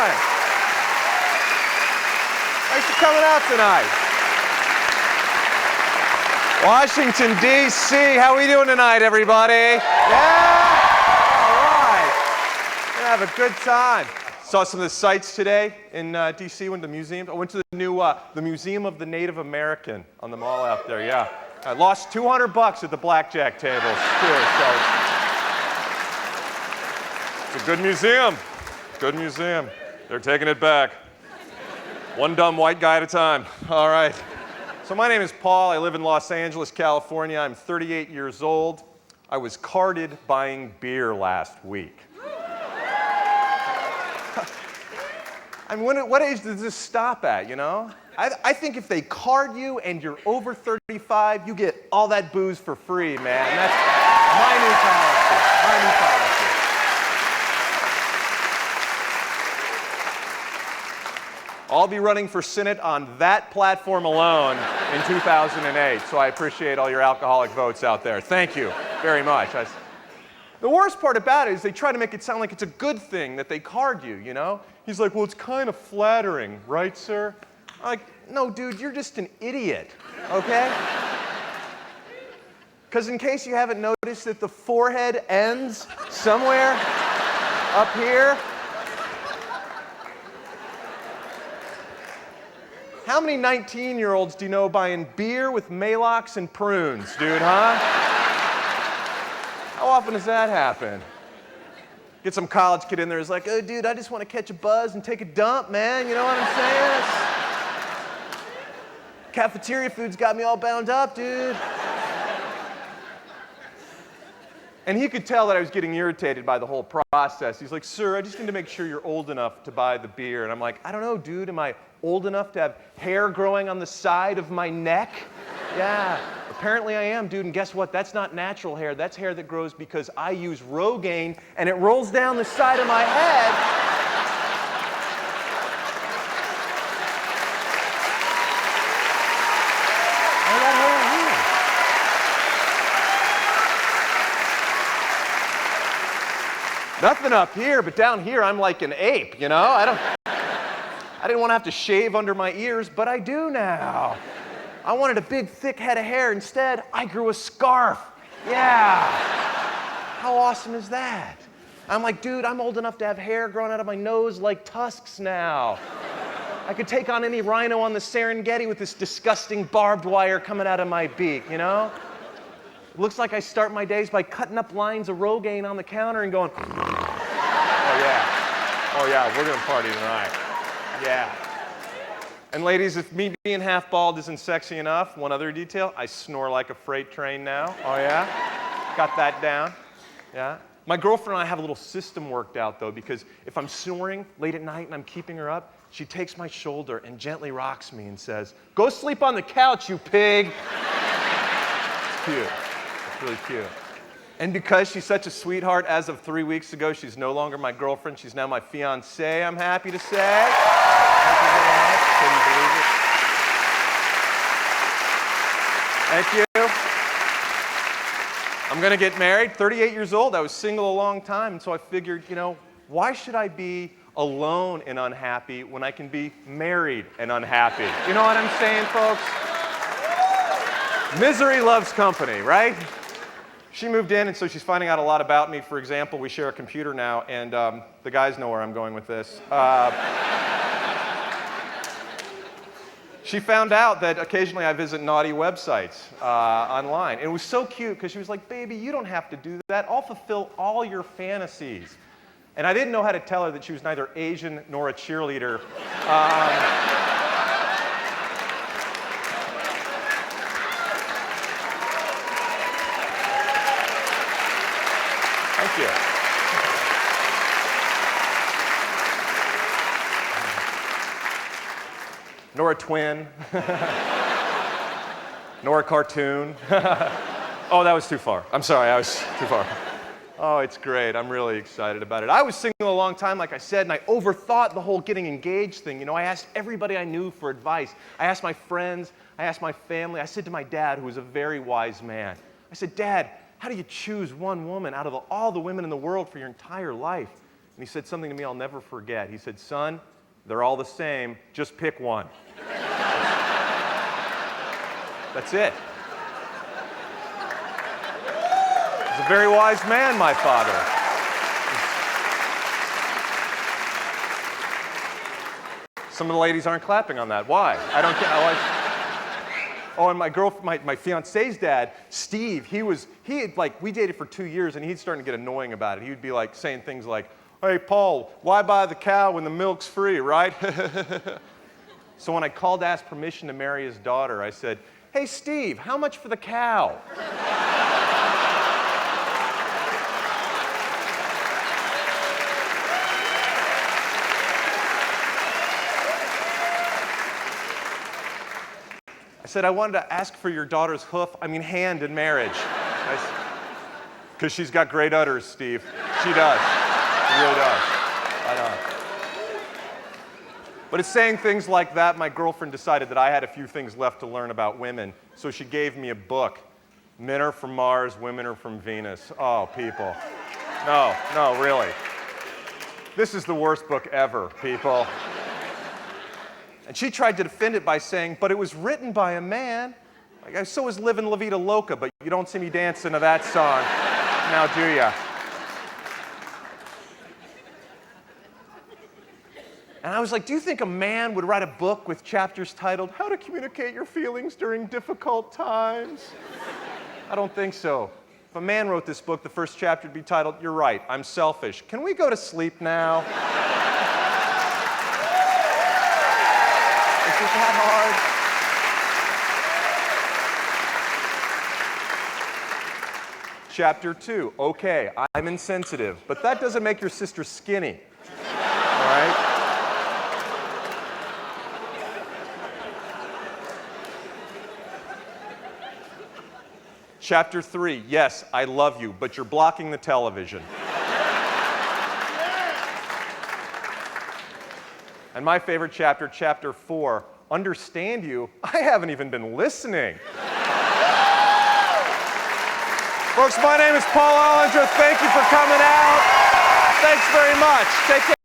doing? Thanks for coming out tonight. Washington, D.C. How are we doing tonight, everybody? Yeah? All right. We're gonna have a good time. Saw some of the sights today in D.C. Went to the museum. I went to the new the Museum of the Native American on the mall out there. Yeah, I lost $200 at the blackjack tables too. So it's a good museum. Good museum. They're taking it back. One dumb white guy at a time. All right. So my name is Paul. I live in Los Angeles, California. I'm 38 years old. I was carded buying beer last week. I mean, what age does this stop at, you know? I think if they card you and you're over 35, you get all that booze for free, man. That's my new policy. My new policy. I'll be running for Senate on that platform alone in 2008, so I appreciate all your alcoholic votes out there. Thank you very much. The worst part about it is they try to make it sound like it's a good thing that they card you, you know? He's like, well, it's kind of flattering, right, sir? I'm like, no, dude, you're just an idiot, okay? Because in case you haven't noticed that the forehead ends somewhere up here. How many 19-year-olds do you know buying beer with Maalox and prunes, dude, huh? How often does that happen? Get some college kid in there who's like, oh, dude, I just want to catch a buzz and take a dump, man. You know what I'm saying? Cafeteria food's got me all bound up, dude. And he could tell that I was getting irritated by the whole process. He's like, sir, I just need to make sure you're old enough to buy the beer. And I'm like, I don't know, dude. Am I old enough to have hair growing on the side of my neck? Yeah. Apparently I am, dude, and guess what? That's not natural hair. That's hair that grows because I use Rogaine, and it rolls down the side of my head. Where's that hair here? Nothing up here, but down here I'm like an ape, you know? I didn't want to have to shave under my ears, but I do now. I wanted a big, thick head of hair. Instead, I grew a scarf. Yeah. How awesome is that? I'm like, dude, I'm old enough to have hair growing out of my nose like tusks now. I could take on any rhino on the Serengeti with this disgusting barbed wire coming out of my beak, you know? It looks like I start my days by cutting up lines of Rogaine on the counter and going, oh yeah, we're gonna party tonight. Yeah. And ladies, if me being half bald isn't sexy enough, one other detail, I snore like a freight train now. Oh yeah? Got that down. Yeah. My girlfriend and I have a little system worked out though, because if I'm snoring late at night and I'm keeping her up, she takes my shoulder and gently rocks me and says, go sleep on the couch, you pig. It's cute. It's really cute. And because she's such a sweetheart, as of 3 weeks ago, she's no longer my girlfriend. She's now my fiancée, I'm happy to say. Thank you very much. Couldn't believe it. Thank you. I'm going to get married, 38 years old. I was single a long time, and so I figured, you know, why should I be alone and unhappy when I can be married and unhappy? You know what I'm saying, folks? Misery loves company, right? She moved in, and so she's finding out a lot about me. For example, we share a computer now, and the guys know where I'm going with this. She found out that occasionally I visit naughty websites online. And it was so cute because she was like, baby, you don't have to do that. I'll fulfill all your fantasies. And I didn't know how to tell her that she was neither Asian nor a cheerleader. Thank you. Nor a twin, nor a cartoon. Oh, that was too far. I'm sorry, I was too far. Oh, it's great. I'm really excited about it. I was single a long time, like I said, and I overthought the whole getting engaged thing. You know, I asked everybody I knew for advice. I asked my friends. I asked my family. I said to my dad, who was a very wise man, I said, Dad, how do you choose one woman out of all the women in the world for your entire life? he said something to me I'll never forget. He said, son, they're all the same, just pick one. That's it. He's a very wise man, my father. Some of the ladies aren't clapping on that. Why? I don't get. Oh, and my girlfriend, my fiance's dad, Steve, we dated for 2 years, and he's starting to get annoying about it. He would be like saying things like, hey, Paul, why buy the cow when the milk's free, right? So when I called to ask permission to marry his daughter, I said, hey, Steve, how much for the cow? I said, I wanted to ask for your daughter's hand in marriage. Because she's got great udders, Steve. She does. She really does. I know. But it's saying things like that, my girlfriend decided that I had a few things left to learn about women, so she gave me a book. Men are from Mars, women are from Venus. Oh, people. No, really. This is the worst book ever, people. And she tried to defend it by saying, but it was written by a man. So was Livin' La Vida Loca, but you don't see me dancing to that song. Now, do ya? And I was like, do you think a man would write a book with chapters titled, How to Communicate Your Feelings During Difficult Times? I don't think so. If a man wrote this book, the first chapter would be titled, You're Right, I'm Selfish. Can we go to sleep now? Is it that hard? Chapter 2, okay, I'm insensitive, but that doesn't make your sister skinny, all right? Chapter 3, yes, I love you, but you're blocking the television. And my favorite chapter, chapter 4, understand you? I haven't even been listening. Folks, my name is Paul Ollinger. Thank you for coming out. Thanks very much. Take care.